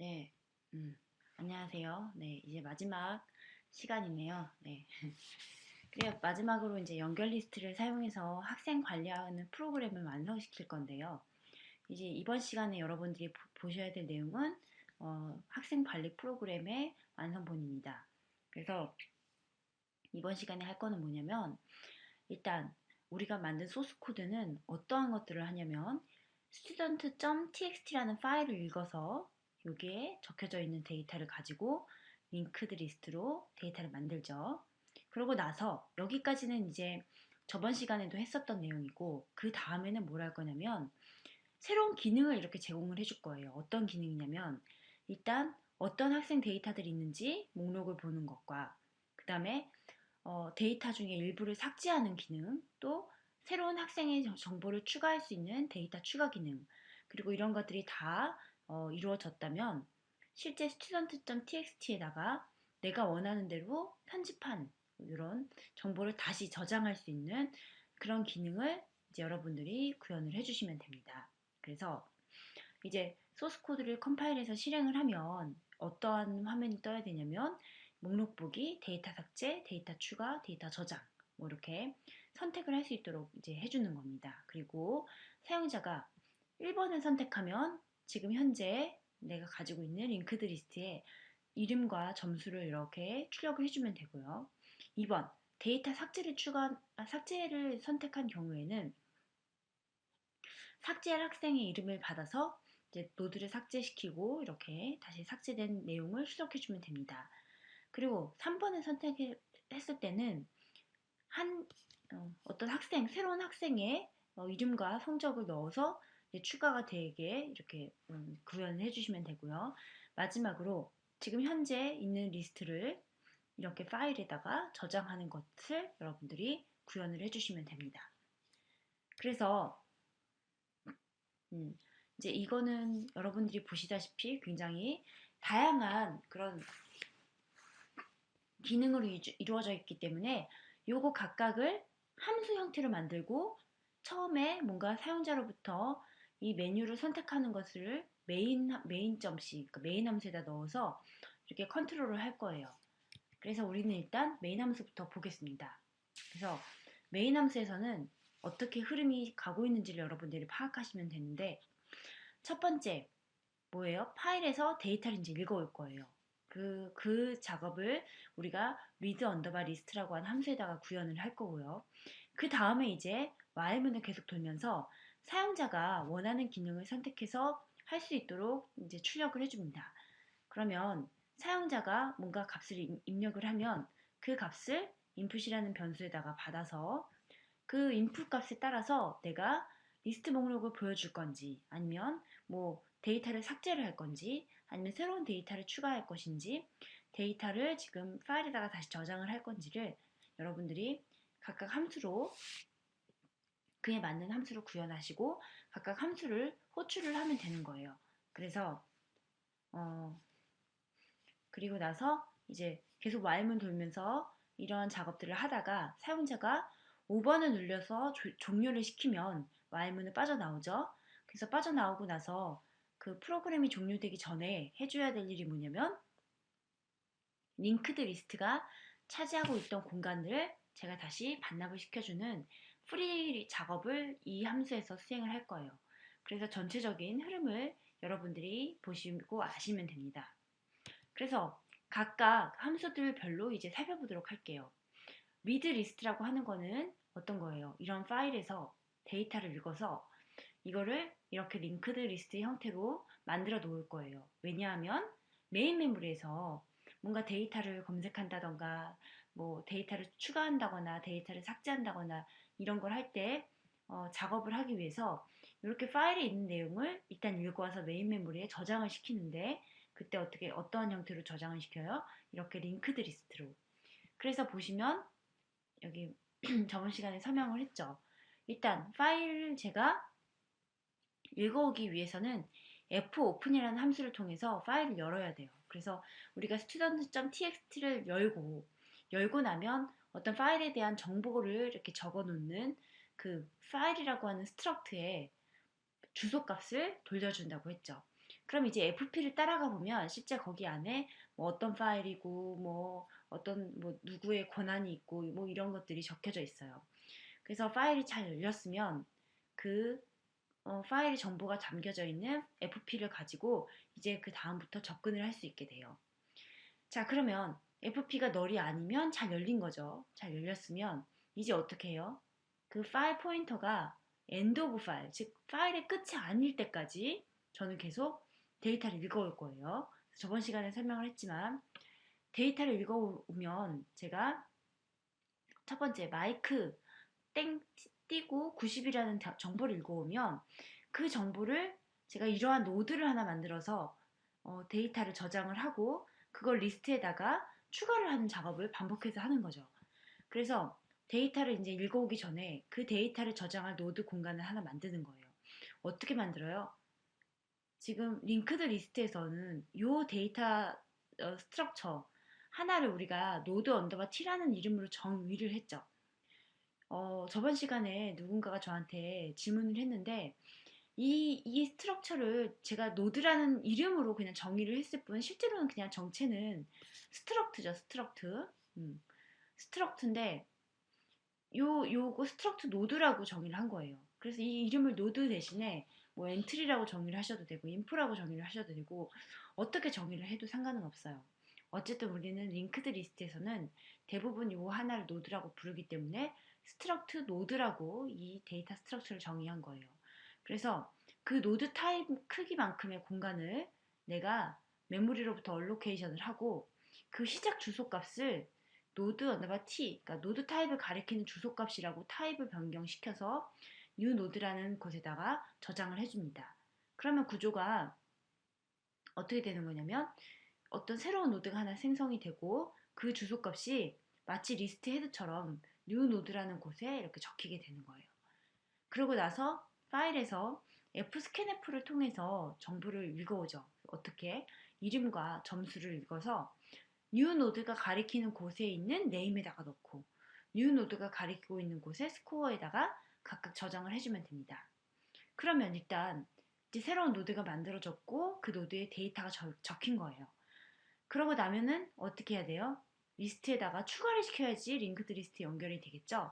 네, 안녕하세요. 네, 이제 마지막 시간이네요. 네. 그래 마지막으로 이제 연결 리스트를 사용해서 학생 관리하는 프로그램을 완성시킬 건데요. 이제 이번 시간에 여러분들이 보셔야 될 내용은 학생 관리 프로그램의 완성본입니다. 그래서 이번 시간에 할 거는 뭐냐면 일단 우리가 만든 소스 코드는 어떠한 것들을 하냐면 student.txt라는 파일을 읽어서 여기에 적혀져 있는 데이터를 가지고 링크드 리스트로 데이터를 만들죠. 그러고 나서 여기까지는 이제 저번 시간에도 했었던 내용이고 그 다음에는 뭘 할 거냐면 새로운 기능을 이렇게 제공을 해줄 거예요. 어떤 기능이냐면 일단 어떤 학생 데이터들이 있는지 목록을 보는 것과 그 다음에 데이터 중에 일부를 삭제하는 기능, 또 새로운 학생의 정보를 추가할 수 있는 데이터 추가 기능, 그리고 이런 것들이 다 이루어졌다면 실제 student.txt에다가 내가 원하는 대로 편집한 이런 정보를 다시 저장할 수 있는 그런 기능을 이제 여러분들이 구현을 해주시면 됩니다. 그래서 이제 소스 코드를 컴파일해서 실행을 하면 어떠한 화면이 떠야 되냐면 목록 보기, 데이터 삭제, 데이터 추가, 데이터 저장 뭐 이렇게 선택을 할 수 있도록 이제 해주는 겁니다. 그리고 사용자가 1번을 선택하면 지금 현재 내가 가지고 있는 링크드 리스트에 이름과 점수를 이렇게 출력을 해주면 되고요. 2번 데이터 삭제를 선택한 경우에는 삭제할 학생의 이름을 받아서 이제 노드를 삭제시키고 이렇게 다시 삭제된 내용을 수록해주면 됩니다. 그리고 3번을 선택했을 때는 어떤 학생, 새로운 학생의 이름과 성적을 넣어서 추가가 되게 이렇게 구현을 해주시면 되고요. 마지막으로 지금 현재 있는 리스트를 이렇게 파일에다가 저장하는 것을 여러분들이 구현을 해주시면 됩니다. 그래서 이제 이거는 여러분들이 보시다시피 굉장히 다양한 그런 기능으로 이루어져 있기 때문에 요거 각각을 함수 형태로 만들고 처음에 뭔가 사용자로부터 이 메뉴를 선택하는 것을 메인 점씩, 그러니까 메인 함수에다 넣어서 이렇게 컨트롤을 할 거예요. 그래서 우리는 일단 메인 함수부터 보겠습니다. 그래서 메인 함수에서는 어떻게 흐름이 가고 있는지를 여러분들이 파악하시면 되는데 첫 번째 뭐예요? 파일에서 데이터를 이제 읽어올 거예요. 그 작업을 우리가 read underbar list라고 하는 함수에다가 구현을 할 거고요. 그 다음에 이제 while문을 계속 돌면서 사용자가 원하는 기능을 선택해서 할 수 있도록 이제 출력을 해줍니다. 그러면 사용자가 뭔가 값을 입력을 하면 그 값을 input이라는 변수에다가 받아서 그 인풋 값에 따라서 내가 리스트 목록을 보여줄 건지 아니면 뭐 데이터를 삭제를 할 건지 아니면 새로운 데이터를 추가할 것인지 데이터를 지금 파일에다가 다시 저장을 할 건지를 여러분들이 각각 함수로 그에 맞는 함수로 구현하시고 각각 함수를 호출을 하면 되는 거예요. 그래서 그리고 나서 이제 계속 while문 돌면서 이런 작업들을 하다가 사용자가 5번을 눌려서 종료를 시키면 while문을 빠져나오죠. 그래서 빠져나오고 나서 그 프로그램이 종료되기 전에 해줘야 될 일이 뭐냐면 링크드 리스트가 차지하고 있던 공간을 제가 다시 반납을 시켜주는 프리 작업을 이 함수에서 수행을 할 거예요. 그래서 전체적인 흐름을 여러분들이 보시고 아시면 됩니다. 그래서 각각 함수들별로 이제 살펴보도록 할게요. read list라고 하는 거는 어떤 거예요? 이런 파일에서 데이터를 읽어서 이거를 이렇게 링크드 리스트 형태로 만들어 놓을 거예요. 왜냐하면 메인 메모리에서 뭔가 데이터를 검색한다던가 뭐 데이터를 추가한다거나 데이터를 삭제한다거나 이런 걸 할 때 작업을 하기 위해서 이렇게 파일에 있는 내용을 일단 읽어와서 메인 메모리에 저장을 시키는데 그때 어떠한 형태로 저장을 시켜요? 이렇게 링크드 리스트로. 그래서 보시면 여기 저번 시간에 설명을 했죠. 일단 파일을 제가 읽어오기 위해서는 fopen이라는 함수를 통해서 파일을 열어야 돼요. 그래서 우리가 student.txt를 열고 나면 어떤 파일에 대한 정보를 이렇게 적어 놓는 그 파일이라고 하는 스트럭트에 주소값을 돌려준다고 했죠. 그럼 이제 FP를 따라가 보면 실제 거기 안에 뭐 어떤 파일이고 뭐 어떤 뭐 누구의 권한이 있고 뭐 이런 것들이 적혀져 있어요. 그래서 파일이 잘 열렸으면 그 파일의 정보가 담겨져 있는 FP를 가지고 이제 그 다음부터 접근을 할 수 있게 돼요. 자, 그러면 FP가 널이 아니면 잘 열린 거죠. 잘 열렸으면 이제 어떻게 해요? 그 파일 포인터가 end of file, 즉 파일의 끝이 아닐 때까지 저는 계속 데이터를 읽어올 거예요. 저번 시간에 설명을 했지만 데이터를 읽어오면 제가 첫 번째 마이크 땡 띄고 90이라는 정보를 읽어오면 그 정보를 제가 이러한 노드를 하나 만들어서 데이터를 저장을 하고 그걸 리스트에다가 추가를 하는 작업을 반복해서 하는 거죠. 그래서 데이터를 이제 읽어오기 전에 그 데이터를 저장할 노드 공간을 하나 만드는 거예요. 어떻게 만들어요? 지금 링크드 리스트에서는 이 데이터 스트럭처 하나를 우리가 노드 언더바 t라는 이름으로 정의를 했죠. 저번 시간에 누군가가 저한테 질문을 했는데 이 스트럭처를 제가 노드라는 이름으로 그냥 정의를 했을 뿐 실제로는 그냥 정체는 스트럭트죠. 스트럭트. 스트럭트인데 요거 스트럭트 노드라고 정의를 한 거예요. 그래서 이 이름을 노드 대신에 뭐 엔트리라고 정의를 하셔도 되고 인프라고 정의를 하셔도 되고 어떻게 정의를 해도 상관은 없어요. 어쨌든 우리는 링크드 리스트에서는 대부분 요 하나를 노드라고 부르기 때문에 스트럭트 노드라고 이 데이터 스트럭처를 정의한 거예요. 그래서 그 노드 타입 크기만큼의 공간을 내가 메모리로부터 얼로케이션을 하고 그 시작 주소 값을 노드 언더바 t, 그러니까 노드 타입을 가리키는 주소값이라고 타입을 변경시켜서 new 노드라는 곳에다가 저장을 해줍니다. 그러면 구조가 어떻게 되는 거냐면 어떤 새로운 노드가 하나 생성이 되고 그 주소값이 마치 리스트 헤드처럼 new 노드라는 곳에 이렇게 적히게 되는 거예요. 그러고 나서 파일에서 fscanf를 통해서 정보를 읽어오죠. 어떻게? 이름과 점수를 읽어서 new 노드가 가리키는 곳에 있는 네임에다가 넣고 new 노드가 가리키고 있는 곳에 스코어에다가 각각 저장을 해주면 됩니다. 그러면 일단 이제 새로운 노드가 만들어졌고 그 노드에 데이터가 적힌 거예요. 그러고 나면은 어떻게 해야 돼요? 리스트에다가 추가를 시켜야지 링크드 리스트 연결이 되겠죠.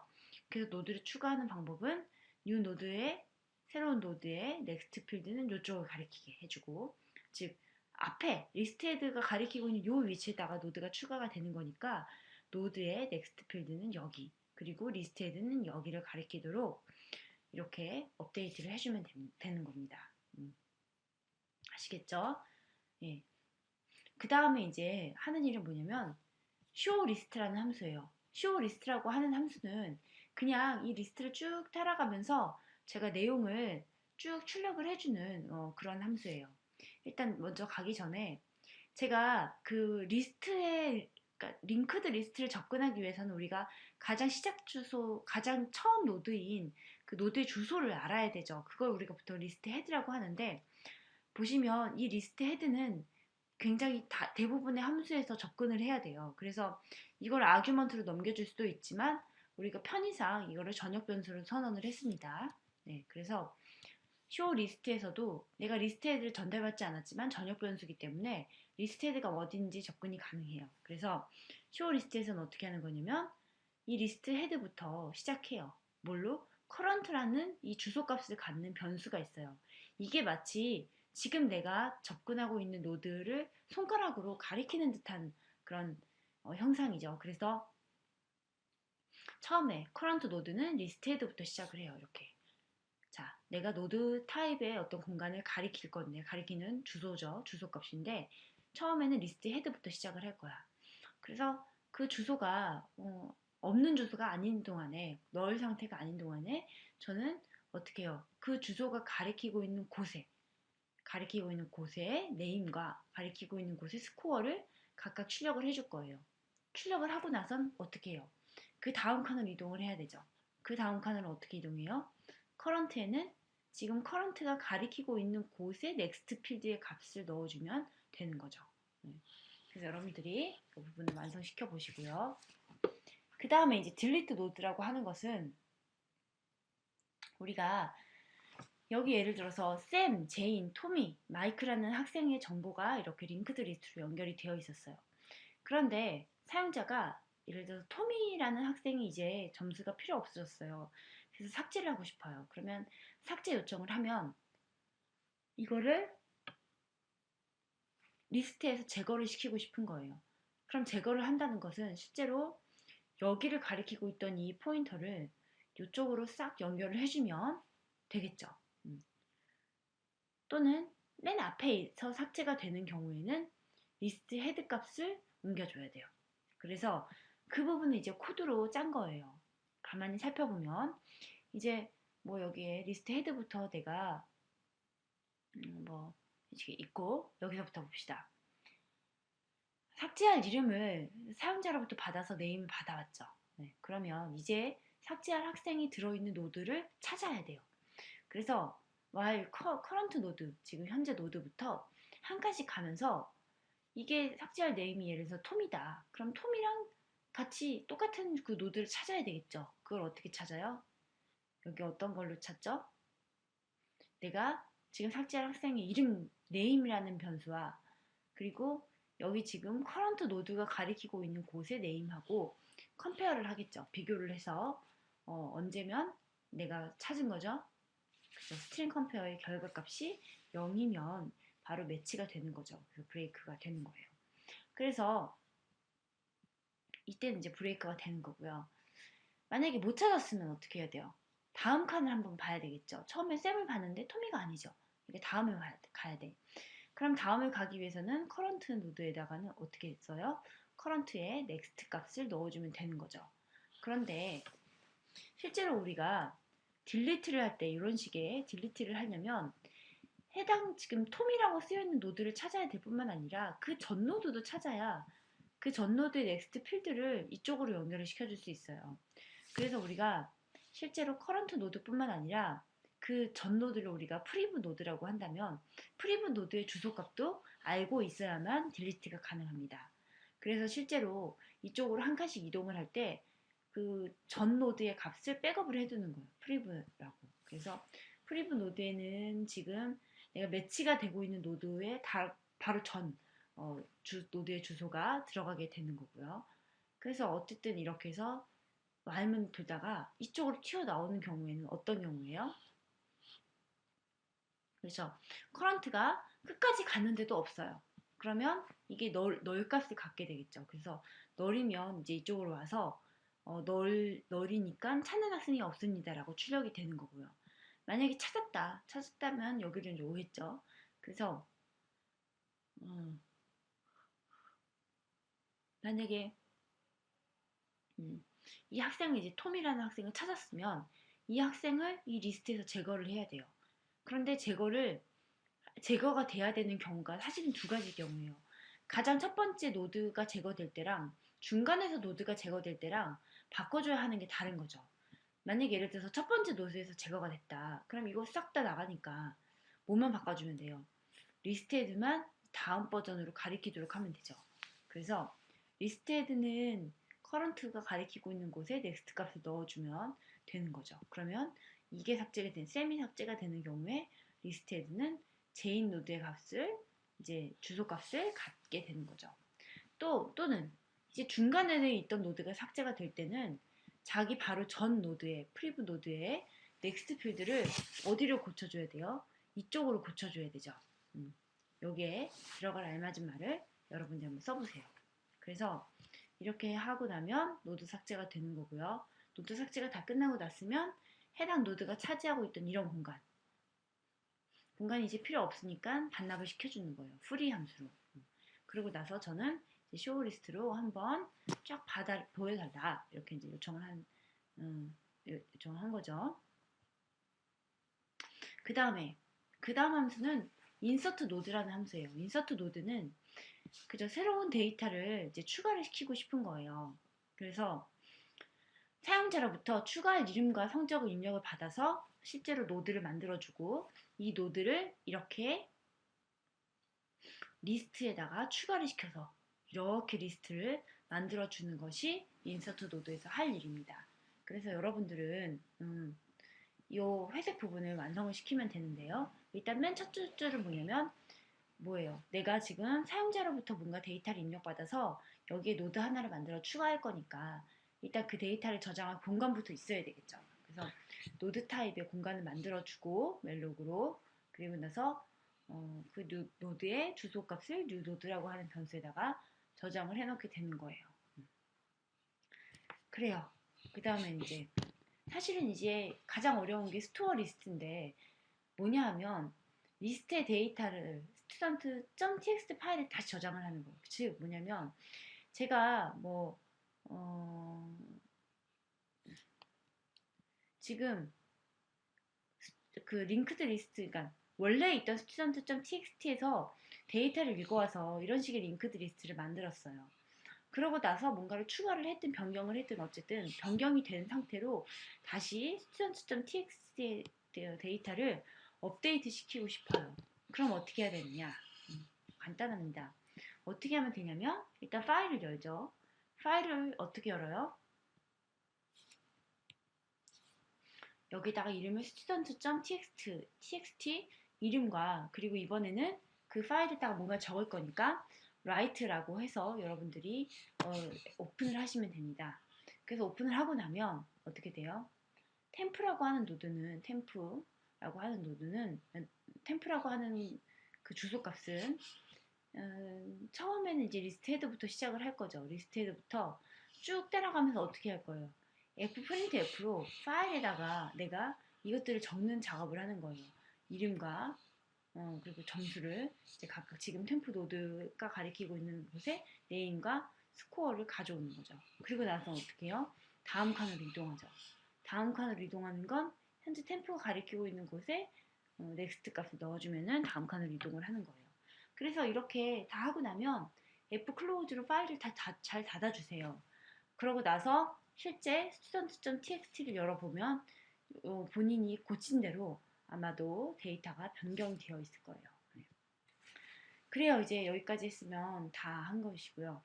그래서 노드를 추가하는 방법은 new 노드에 새로운 노드의 next 필드는 이쪽을 가리키게 해주고 즉 앞에 리스트 헤드가 가리키고 있는 이 위치에다가 노드가 추가가 되는 거니까 노드의 next 필드는 여기 그리고 리스트 헤드는 여기를 가리키도록 이렇게 업데이트를 해주면 되는 겁니다. 아시겠죠? 예. 그 다음에 이제 하는 일은 뭐냐면 show list라는 함수예요. show list라고 하는 함수는 그냥 이 리스트를 쭉 따라가면서 제가 내용을 쭉 출력을 해주는 그런 함수예요. 일단 먼저 가기 전에 제가 그 리스트에 그러니까 링크드 리스트를 접근하기 위해서는 우리가 가장 시작 주소, 가장 처음 노드인 그 노드의 주소를 알아야 되죠. 그걸 우리가 보통 리스트 헤드라고 하는데 보시면 이 리스트 헤드는 굉장히 대부분의 함수에서 접근을 해야 돼요. 그래서 이걸 아규먼트로 넘겨줄 수도 있지만 우리가 편의상 이거를 전역 변수로 선언을 했습니다. 네, 그래서 show 리스트에서도 내가 리스트 헤드를 전달받지 않았지만 전역 변수이기 때문에 리스트 헤드가 어딘지 접근이 가능해요. 그래서 show 리스트에서는 어떻게 하는 거냐면 이 리스트 헤드부터 시작해요. 뭘로? current라는 이 주소값을 갖는 변수가 있어요. 이게 마치 지금 내가 접근하고 있는 노드를 손가락으로 가리키는 듯한 그런 형상이죠. 그래서 처음에 current 노드는 리스트 헤드부터 시작을 해요. 이렇게. 자, 내가 노드 타입의 어떤 공간을 가리킬 건데, 가리키는 주소죠. 주소값인데, 처음에는 리스트 헤드부터 시작을 할 거야. 그래서 그 주소가, 없는 주소가 아닌 동안에, 널 상태가 아닌 동안에, 저는 어떻게 해요? 그 주소가 가리키고 있는 곳에, 네임과 가리키고 있는 곳에 스코어를 각각 출력을 해줄 거예요. 출력을 하고 나선 어떻게 해요? 그 다음 칸으로 이동을 해야 되죠. 그 다음 칸으로 어떻게 이동해요? 커런트에는 지금 커런트가 가리키고 있는 곳에 넥스트 필드의 값을 넣어주면 되는 거죠. 네. 그래서 여러분들이 그 부분을 완성시켜 보시고요. 그 다음에 이제 딜리트 노드라고 하는 것은 우리가 여기 예를 들어서 샘, 제인, 토미, 마이크라는 학생의 정보가 이렇게 링크드 리스트로 연결이 되어 있었어요. 그런데 사용자가 예를 들어서 토미라는 학생이 이제 점수가 필요 없어졌어요. 그래서 삭제를 하고 싶어요. 그러면 삭제 요청을 하면 이거를 리스트에서 제거를 시키고 싶은 거예요. 그럼 제거를 한다는 것은 실제로 여기를 가리키고 있던 이 포인터를 이쪽으로 싹 연결을 해주면 되겠죠. 또는 맨 앞에서 삭제가 되는 경우에는 리스트 헤드 값을 옮겨줘야 돼요. 그래서 그 부분은 이제 코드로 짠 거예요. 가만히 살펴보면 이제 뭐 여기에 리스트 헤드부터 내가 뭐 이렇게 있고 여기서부터 봅시다. 삭제할 이름을 사용자로부터 받아서 네임을 받아왔죠. 네, 그러면 이제 삭제할 학생이 들어있는 노드를 찾아야 돼요. 그래서 while current 노드, 지금 현재 노드부터 한 칸씩 가면서 이게 삭제할 네임이 예를 들어서 톰이다. 그럼 톰이랑 같이 똑같은 그 노드를 찾아야 되겠죠. 그걸 어떻게 찾아요? 여기 어떤 걸로 찾죠? 내가 지금 삭제할 학생의 이름, 네임이라는 변수와 그리고 여기 지금 커런트 노드가 가리키고 있는 곳의 네임하고 컴페어를 하겠죠. 비교를 해서 언제면 내가 찾은 거죠. 그래서 스트링 컴페어의 결과값이 0이면 바로 매치가 되는 거죠. 그래서 브레이크가 되는 거예요. 그래서 이때는 이제 브레이크가 되는 거고요. 만약에 못 찾았으면 어떻게 해야 돼요? 다음 칸을 한번 봐야 되겠죠. 처음에 쌤을 봤는데 토미가 아니죠. 이게 다음에 가야 돼. 그럼 다음을 가기 위해서는 커런트 노드에다가는 어떻게 써요? 커런트에 넥스트 값을 넣어주면 되는 거죠. 그런데 실제로 우리가 딜리트를 할 때 이런 식의 딜리트를 하려면 해당 지금 톰이라고 쓰여있는 노드를 찾아야 될 뿐만 아니라 그 전 노드도 찾아야 그 전 노드의 넥스트 필드를 이쪽으로 연결을 시켜줄 수 있어요. 그래서 우리가 실제로 커런트 노드뿐만 아니라 그 전 노드를 우리가 프리브 노드라고 한다면 프리브 노드의 주소값도 알고 있어야만 딜리트가 가능합니다. 그래서 실제로 이쪽으로 한 칸씩 이동을 할 때 그 전 노드의 값을 백업을 해두는 거예요. 프리브라고. 그래서 프리브 노드에는 지금 내가 매치가 되고 있는 노드에 바로 전 노드의 주소가 들어가게 되는 거고요. 그래서 어쨌든 이렇게 해서 말문 돌다가 이쪽으로 튀어나오는 경우에는 어떤 경우예요? 그래서 커런트가 끝까지 갔는데도 없어요. 그러면 이게 널 값을 갖게 되겠죠. 그래서 널이면 이제 이쪽으로 와서 널이니까 찾는 학생이 없습니다라고 출력이 되는 거고요. 만약에 찾았다면 여기를 이제 오겠죠. 그래서 만약에 이 학생이 이제 톰이라는 학생을 찾았으면 이 학생을 이 리스트에서 제거를 해야 돼요. 그런데 제거가 돼야 되는 경우가 사실은 두 가지 경우예요. 가장 첫 번째 노드가 제거될 때랑 중간에서 노드가 제거될 때랑 바꿔줘야 하는 게 다른 거죠. 만약 예를 들어서 첫 번째 노드에서 제거가 됐다. 그럼 이거 싹 다 나가니까 뭐만 바꿔주면 돼요. 리스트헤드만 다음 버전으로 가리키도록 하면 되죠. 그래서 리스트헤드는 커런트가 가리키고 있는 곳에 넥스트 값을 넣어주면 되는 거죠. 그러면 이게 세미 삭제가 되는 경우에 리스트헤드는 제인 노드의 값을 이제 주소 값을 갖게 되는 거죠. 또는 이제 중간에 있던 노드가 삭제가 될 때는 자기 바로 전 노드에 프리브 노드에 넥스트 필드를 어디로 고쳐줘야 돼요? 이쪽으로 고쳐줘야 되죠. 여기에 들어갈 알맞은 말을 여러분들 한번 써보세요. 그래서 이렇게 하고 나면 노드 삭제가 되는 거고요. 노드 삭제가 다 끝나고 났으면 해당 노드가 차지하고 있던 이런 공간이 이제 필요 없으니까 반납을 시켜주는 거예요. 프리 함수로. 그리고 나서 저는 쇼 리스트로 한번 쫙 보여달라 이렇게 이제 요청을 한 거죠. 그 다음 함수는 인서트 노드라는 함수예요. 인서트 노드는 그저 새로운 데이터를 이제 추가를 시키고 싶은 거예요. 그래서 사용자로부터 추가할 이름과 성적을 입력을 받아서 실제로 노드를 만들어주고 이 노드를 이렇게 리스트에다가 추가를 시켜서 이렇게 리스트를 만들어주는 것이 인서트 노드에서 할 일입니다. 그래서 여러분들은 이 회색 부분을 완성을 시키면 되는데요. 일단 맨 첫 줄은 뭐예요? 내가 지금 사용자로부터 뭔가 데이터를 입력받아서 여기에 노드 하나를 만들어 추가할 거니까 일단 그 데이터를 저장할 공간부터 있어야 되겠죠. 그래서 노드 타입의 공간을 만들어주고 멜록으로, 그리고 나서 그 노드의 주소값을 뉴노드라고 하는 변수에다가 저장을 해놓게 되는 거예요. 그래요. 그 다음에 이제 사실은 이제 가장 어려운 게 스토어 리스트인데, 뭐냐 하면 리스트의 데이터를 student.txt 파일에 다시 저장을 하는 거예요. 즉 뭐냐면 제가 지금 그 링크드 리스트, 그러니까 원래 있던 student.txt에서 데이터를 읽어와서 이런 식의 링크드 리스트를 만들었어요. 그러고 나서 뭔가를 추가를 했든 변경을 했든 어쨌든 변경이 된 상태로 다시 student.txt 데이터를 업데이트 시키고 싶어요. 그럼 어떻게 해야 되느냐? 간단합니다. 어떻게 하면 되냐면 일단 파일을 열죠. 파일을 어떻게 열어요? 여기다가 이름을 student.txt 이름과, 그리고 이번에는 그 파일에다가 뭔가 적을 거니까 write라고 해서 여러분들이 오픈을 하시면 됩니다. 그래서 오픈을 하고 나면 어떻게 돼요? 템프라고 하는 그 주소값은 처음에는 이제 리스트 헤드부터 시작을 할 거죠. 리스트 헤드부터 쭉 따라가면서 어떻게 할 거예요? 프린트 F로 파일에다가 내가 이것들을 적는 작업을 하는 거예요. 이름과 그리고 점수를 이제 각각 지금 템프 노드가 가리키고 있는 곳에 네임과 스코어를 가져오는 거죠. 그리고 나서 어떻게 해요? 다음 칸으로 이동하죠. 다음 칸으로 이동하는 건 현재 템프가 가리키고 있는 곳에 넥스트 값을 넣어주면은 다음 칸으로 이동을 하는 거예요. 그래서 이렇게 다 하고 나면 F 클로즈로 파일을 잘 닫아주세요. 그러고 나서 실제 student.txt를 열어보면 본인이 고친 대로 아마도 데이터가 변경이 되어 있을 거예요. 그래요. 이제 여기까지 했으면 다 한 것이고요.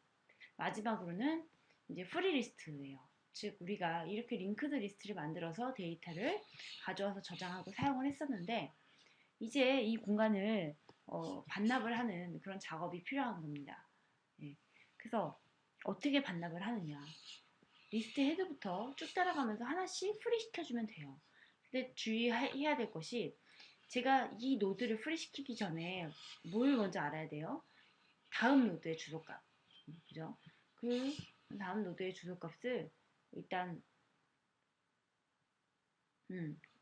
마지막으로는 이제 프리 리스트예요. 즉 우리가 이렇게 링크드 리스트를 만들어서 데이터를 가져와서 저장하고 사용을 했었는데, 이제 이 공간을 반납을 하는 그런 작업이 필요한 겁니다. 예. 그래서 어떻게 반납을 하느냐? 리스트 헤드부터 쭉 따라가면서 하나씩 프리 시켜주면 돼요. 근데 주의해야 될 것이, 제가 이 노드를 프리 시키기 전에 뭘 먼저 알아야 돼요? 다음 노드의 주소값. 그죠? 그 다음 노드의 주소값을 일단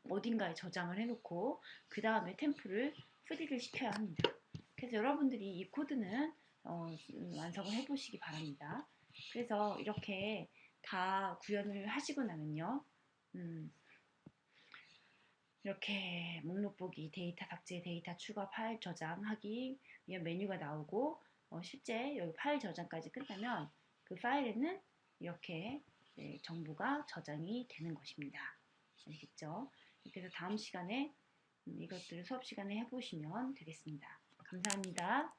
어딘가에 저장을 해놓고 그 다음에 템플을 프리를 시켜야 합니다. 그래서 여러분들이 이 코드는 완성을 해보시기 바랍니다. 그래서 이렇게 다 구현을 하시고 나면요, 이렇게 목록 보기, 데이터 삭제, 데이터 추가, 파일 저장하기 위한 메뉴가 나오고, 실제 여기 파일 저장까지 끝나면 그 파일에는 이렇게 정보가 저장이 되는 것입니다. 알겠죠? 그래서 다음 시간에 이것들을 수업 시간에 해보시면 되겠습니다. 감사합니다.